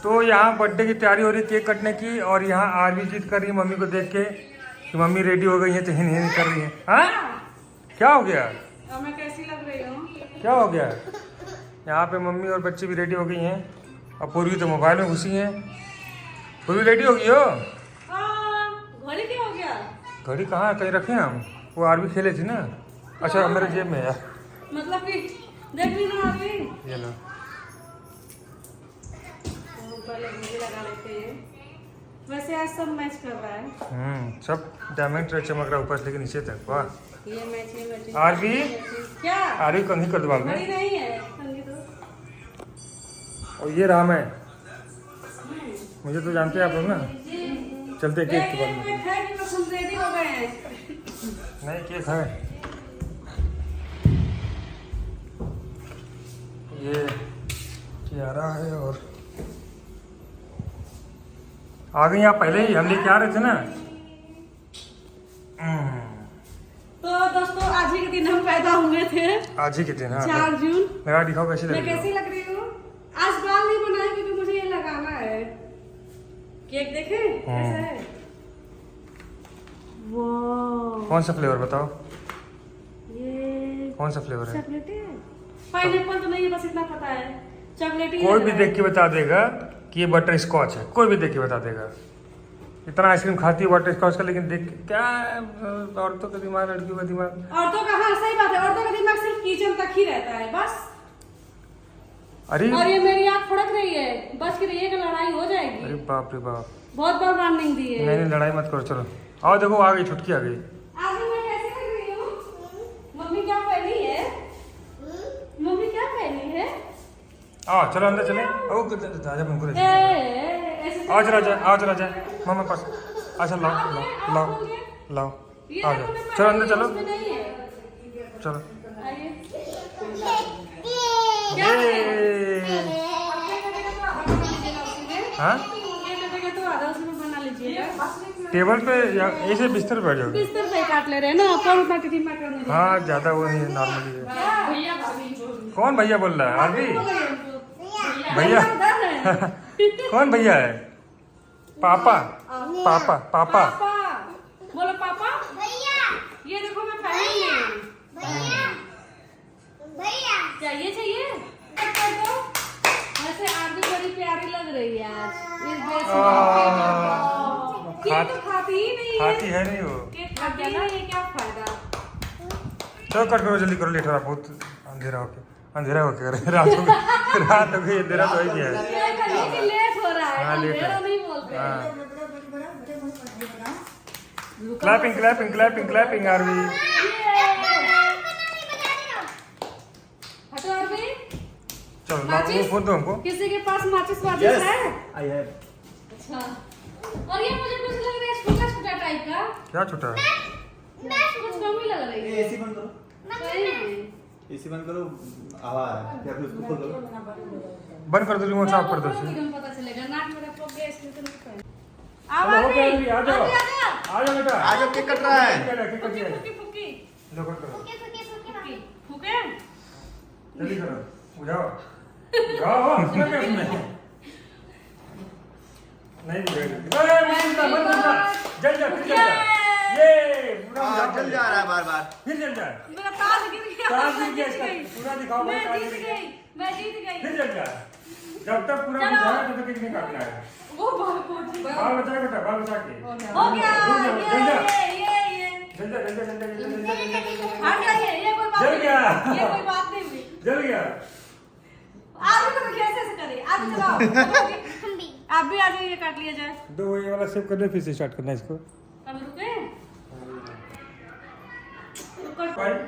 तो यहाँ बर्थडे की तैयारी हो रही केक कटने की, और यहाँ आरवी जिद कर रही है मम्मी को देख के कि मम्मी रेडी हो गई है तो हिन कर रही है। हाँ क्या हो गया? मैं कैसी लग रही हूँ? क्या हो गया? यहाँ पे मम्मी और बच्चे भी रेडी हो गई हैं, और पूर्वी तो मोबाइल में घुसी हैं। पूर्वी रेडी हो गई हो? घड़ी क्या हो गया? घड़ी कहाँ कहीं रखे हैं हम, वो आरवी खेले थी ना। अच्छा मेरे जेब में है यार। मतलब कि देख ली ना आरवी, ये लो। पहले घड़ी लगा लेते हैं। वैसे आज सब मैच कर रहा है। सब डायमंड चमक रहा है ऊपर से लेके नीचे तक। वाह ये मैच ये मैच। आरवी क्या? आरवी कंघी कर दो बाद घड़ी में। नहीं है कंघी तो। और ये राम है, मुझे तो जानते हैं आप लोग ना। चलते केक की बात में। है कि बस हम रेडी हो गए हैं। नहीं केक है। ये कियारा है और आ गई आप पहले ही, हम लेके आ रहे थे ना। तो दोस्तों आज ही के दिन हम पैदा हुए थे। आज ही के दिन। हाँ 4 जून। लगा दिखाओ कैसी लग मैं रही कैसी लग रही हूँ? आज बाल नहीं बनाए क्योंकि मुझे ये लगाना है। केक देखे कैसा है? वाह कौन सा फ्लेवर बताओ? ये कौन सा फ्लेवर है? चॉकलेटी है। पाइनएप्पल तो नहीं है, बस इतना पता है चॉकलेटी। कोई भी देख के बता देगा कि ये बटर स्कॉच है, कोई भी देख के बता देगा। इतना आइसक्रीम खाती है बटर स्कॉच का, लेकिन देख के क्या औरतों का दिमाग, लड़कियों का दिमाग। औरतों का, हाँ सही बात है, औरतों का दिमाग सिर्फ किचन तक ही रहता है बस। अरे और ये मेरी आँख फड़क रही है, बच के रहिए कि लड़ाई हो जाएगी। अरे बाप रे बाप, बहुत बार वार्निंग दी है। नहीं लड़ाई मत करो। चलो आओ देखो आ गई, छुटकी आ गई। आज मैं कैसी लग रही हूँ? मम्मी क्या पहनी है? मम्मी क्या पहनी है? आओ चलो अंदर चले। ओ राजा हमको दे। ऐसे आओ चला जाए, आओ चला जाए मामा पास। अच्छा लाओ लाओ लाओ लाओ, ये आ देखो जाओ। मैं चलो अंदर चलो, उसमें नहीं है। चलो। आइए। ये हाँ टेबल पे या ऐसे बिस्तर पे बैठ जाओगे। बिस्तर पे काट ले रहे हैं ना, कौन उतना टिफिन करने दे। हाँ ज्यादा वो नहीं है, नॉर्मली है। भैया कौन भैया बोल रहा है? आरवी भैया कौन भैया है? पापा पापा पापा। बोलो पापा। भैया ये देखो मैं पहनी है। भैया चाहिए चाहिए वैसे आज भी बड़ी प्यारी लग रही है आज इस ड्रेस में। केक तो खाती ही नहीं है। खाती है नहीं वो। केक खाती ही नहीं है, क्या फायदा। चलो कट करो जल्दी करो, लेट हो रहा बहुत अंधेरा होके। अंधेरा होके करे रात हो गई, रात हो गई, अंधेरा तो ही गया है। ये कहिए कि लेट हो रहा है। हाँ, लेट है। अंधेरा नहीं बोलते हैं। हाँ clapping clapping clapping clapping Aarvi. हटो आरवी। चलो लाओ वो फोन दो हमको। किसी के पास माचिस वाचिस है? I have. अच्छा। और ये मुझे कुछ लग रहा है छोटा छोटा टाइप का। क्या छोटा है? कुछ कम ही लग रही है। एसी बंद करो, सही में। एसी बंद करो, हवा है क्या? फिर उसको खोल दो, बंद कर दो, रिमोट से ऑफ कर दो। पता चलेगा नाक मेरा पक गया इसलिए तो नहीं पहन। चलो, हो गया आरवी, आ जाओ आ जाओ बेटा, आ जाओ, केक कट रहा है। केक कट गया। फुकी फुकी लो कट करो फुकी फुके। जल्दी करो, जाओ जाओ उसमें नहीं जल जा फिर जल जा। ये पूरा जल जा रहा है बार बार। फिर जल जा। मेरा ताज गिर गया। ताज गिर गया मैं इसका, जीत पूरा दिखाओ भाई, मैं ताज जीत गिर गया। गई मैं जीत गई। फिर जल जा। जब तक पूरा चलो। बुझाया तब तक केक नहीं काटना है। वो बहुत बहुत बाल बचा के बेटा, बाल बचा के। हो गया। जल जा ये जल जा जल जा जल जा जल जा जल जा जल जा। हट जाइए, ये कोई बात जल नहीं। गया। ये कोई बात नहीं हुई। जल गया। आप भी तो कैसे से करें, आप भी चलाओ। आप भी आ जाइए, काट लिया जाए। दो ये वाला सेव कर दे, फिर से स्टार्ट करना है इसको। अब रुके।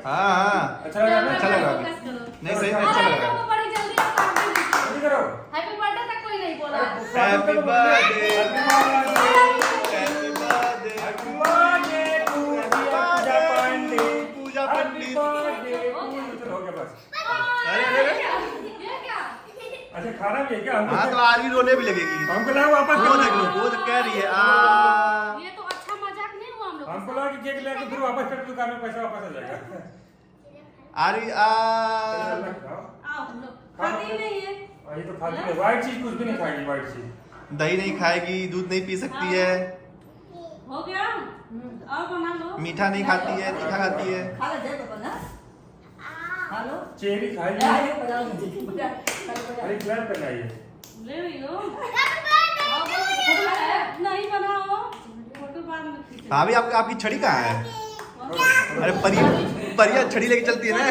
हाँ हाँ, अच्छा लगा ना? अच्छा लगा। फोकस करो। नहीं सही में अच्छा लग रहा है। बड़ी जल्दी काट दीजिए। जल्दी करो। हैप्पी बर्थडे तक कोई नहीं बोला। Happy birthday, happy birthday, happy birthday to Pooja Pandit. Pooja Pandit. हो गया बस। अरे अरे अरे, ये क्या? अच्छा खाना भी है क्या हमको? हाँ तो आरवी रोने भी लगेगी। हमको लगा वापस वो करना देख लो, है। वो तो कह रही है ये तो अच्छा मजाक नहीं हुआ हम लोग। हमको लगा कि केक लेके फिर वापस कर दुकान में, पैसा वापस आ जाएगा। आरवी आओ हम लोग। खाती ही नहीं है। और ये तो खाती है व्हाइट चीज, कुछ भी नहीं खाएगी व्हाइट चीज। दही नहीं खाएगी, दूध नहीं पी सकती है, हो गया और बना लो। मीठा नहीं खाती है, तीखा खाती है। खा ले दे तो ना। हेलो। चेरी खाएगी। अरे बजा अरे क्लैप करना है ये। ले लियो। नहीं बनाओ फोटो बाद में खींचो। भाभी आपकी छड़ी कहाँ है? अरे परिया छड़ी लेके चलती है ना।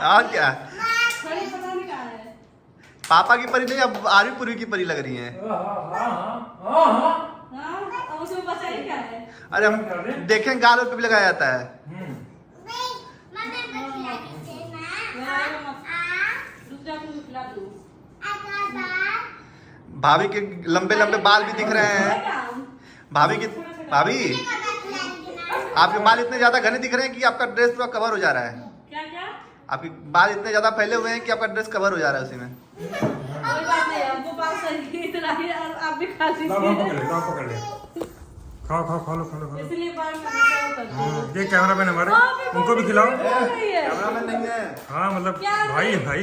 और क्या, खड़ी पता नहीं कहाँ है। पापा की परी नहीं, अब आरवी पूर्वी की परी लग रही है। हाँ और उसमें बचा ही क्या है। अरे हम देखें गालों पे भी लगाया जाता है। रुक जा तुम खिला दूँ। भाभी के लंबे लंबे बाल भी दिख रहे हैं। भाभी आपके बाल इतने ज्यादा घने दिख रहे हैं कि आपका ड्रेस पूरा कवर हो जा रहा है। क्या क्या? आपके बाल इतने ज्यादा फैले हुए हैं कि आपका ड्रेस कवर हो जा रहा है उसी में। कोई बात नहीं, हमको बात सही इतना ही आप भी खा लीजिए। लाओ पकड़ ले। खाओ खा लो। इसलिए बाल में बचाव कर दो। ये कैमरामैन हमारे, उनको भी खिलाओ। कैमरामैन नहीं है। हाँ मतलब भाई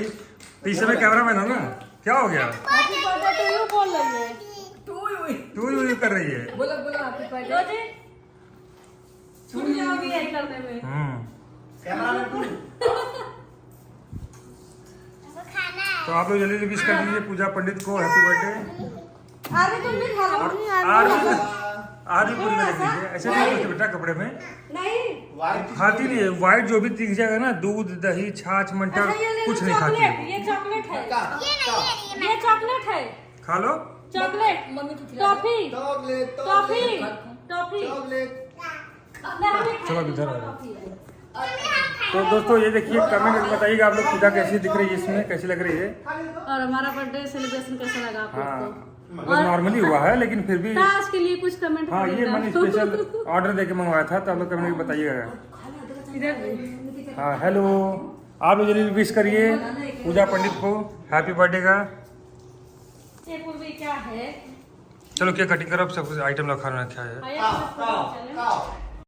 पीछे में कैमरामैन हो ना, क्या हो गया? हैप्पी बर्थडे टू यू बोल रही है। तू यू कर रही है। बोलो बोलो हैप्पी बर्थडे। लो जी छूट जाओगी यही करने में। तो आप लोग जल्दी विश कर दीजिए पूजा पंडित को हैप्पी बर्थडे। आगे तुम भी खा लो। आज भी पूरी में लिख दीजिए, ऐसे नहीं होते बेटा कपड़े में। नहीं खाती नहीं है व्हाइट, जो भी दिख जाएगा ना, दूध दही छाछ मटर अच्छा, ये ले लो कुछ नहीं खाती है। ये चॉकलेट है। ये चॉकलेट है। खा लो। चॉकलेट मम्मी को खिला टॉफी टॉफी चलो इधर आ जाओ। तो दोस्तों ये देखिए, कमेंट में बताइएगा आप लोग पूजा कैसी दिख रही है, इसमें कैसी लग रही है। और हमारा बर्थडे सेलिब्रेशन कैसा लगा आप लोग हाँ को? मतलब नॉर्मली हुआ है लेकिन फिर भी। ताश के लिए कुछ कमेंट हाँ ये मैंने स्पेशल ऑर्डर देके मंगवाया था, तो आप लोग कमेंट में बताइएगा। हाँ हेलो, आप लोग जल्दी विश करिए पूजा पंडित को हैप्पी बर्थडे का। ये पूर्वी क्या है? चलो केक कटिंग करो, सब कुछ आइटम लोग खाना क्या है। आया